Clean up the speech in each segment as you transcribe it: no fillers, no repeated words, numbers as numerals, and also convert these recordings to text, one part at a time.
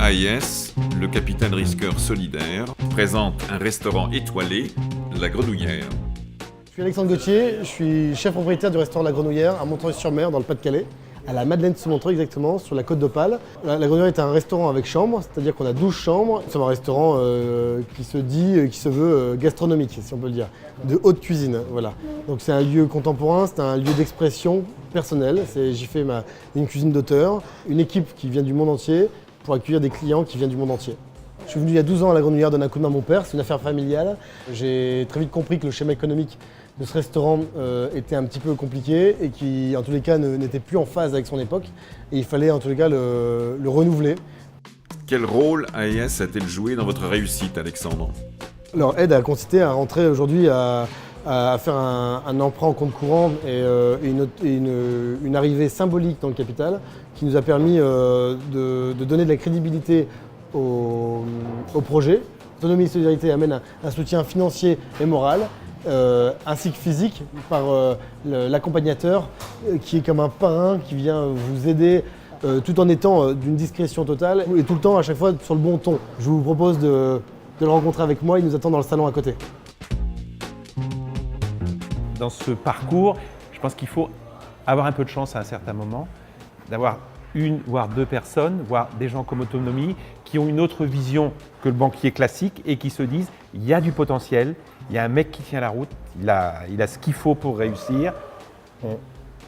AIS, le capital risqueur solidaire, présente un restaurant étoilé, La Grenouillère. Je suis Alexandre Gauthier, je suis chef propriétaire du restaurant La Grenouillère à Montreuil-sur-Mer, dans le Pas-de-Calais, à la Madeleine sous Montreuil exactement, sur la côte d'Opale. La Grenouillère est un restaurant avec chambre, c'est-à-dire qu'on a 12 chambres. C'est un restaurant qui se veut gastronomique, si on peut le dire, de haute cuisine, voilà. Donc c'est un lieu contemporain, c'est un lieu d'expression personnelle. J'y fais une cuisine d'auteur, une équipe qui vient du monde entier pour accueillir des clients qui viennent du monde entier. Je suis venu il y a 12 ans à La Grenouillère donner un coup de main à mon père, c'est une affaire familiale. J'ai très vite compris que le schéma économique de ce restaurant était un petit peu compliqué et qui, en tous les cas, n'était plus en phase avec son époque. Et il fallait, en tous les cas, le renouveler. Quel rôle AIS a-t-elle joué dans votre réussite, Alexandre? Leur aide a consisté à rentrer aujourd'hui à faire un emprunt en compte courant et une arrivée symbolique dans le capital qui nous a permis de donner de la crédibilité au projet. Autonomie et solidarité amène un soutien financier et moral, ainsi que physique par l'accompagnateur qui est comme un parrain qui vient vous aider tout en étant d'une discrétion totale et tout le temps à chaque fois sur le bon ton. Je vous propose de le rencontrer avec moi, il nous attend dans le salon à côté. Dans ce parcours, je pense qu'il faut avoir un peu de chance à un certain moment, d'avoir une voire deux personnes, voire des gens comme Autonomie, qui ont une autre vision que le banquier classique et qui se disent il y a du potentiel, il y a un mec qui tient la route, il a ce qu'il faut pour réussir,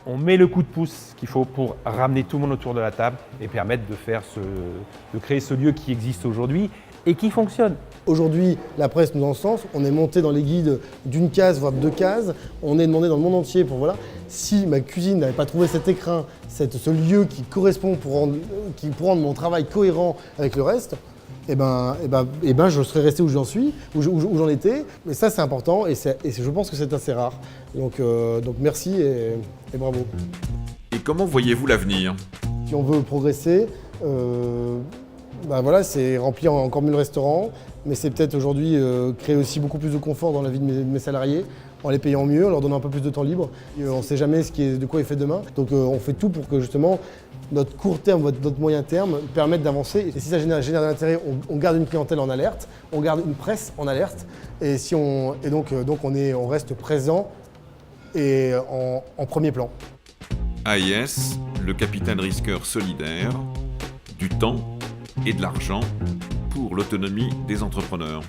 on met le coup de pouce qu'il faut pour ramener tout le monde autour de la table et permettre de créer ce lieu qui existe aujourd'hui et qui fonctionne. Aujourd'hui, la presse nous encense, on est monté dans les guides d'une case, voire deux cases, on est demandé dans le monde entier pour voilà. Si ma cuisine n'avait pas trouvé cet écrin, ce lieu qui correspond pour rendre mon travail cohérent avec le reste, eh ben, je serais resté où j'en suis, où j'en étais. Mais ça, c'est important et je pense que c'est assez rare. Donc merci et bravo. Et comment voyez-vous l'avenir? Si on veut progresser, voilà, c'est remplir encore mieux le restaurant, mais c'est peut-être aujourd'hui créer aussi beaucoup plus de confort dans la vie de mes salariés, en les payant mieux, en leur donnant un peu plus de temps libre. On ne sait jamais de quoi est fait demain, donc on fait tout pour que justement notre court terme, notre moyen terme permette d'avancer. Et si ça génère de l'intérêt, on garde une clientèle en alerte, on garde une presse en alerte, donc on reste présent et en premier plan. AIS, le capital risqueur solidaire, du temps et de l'argent pour l'autonomie des entrepreneurs.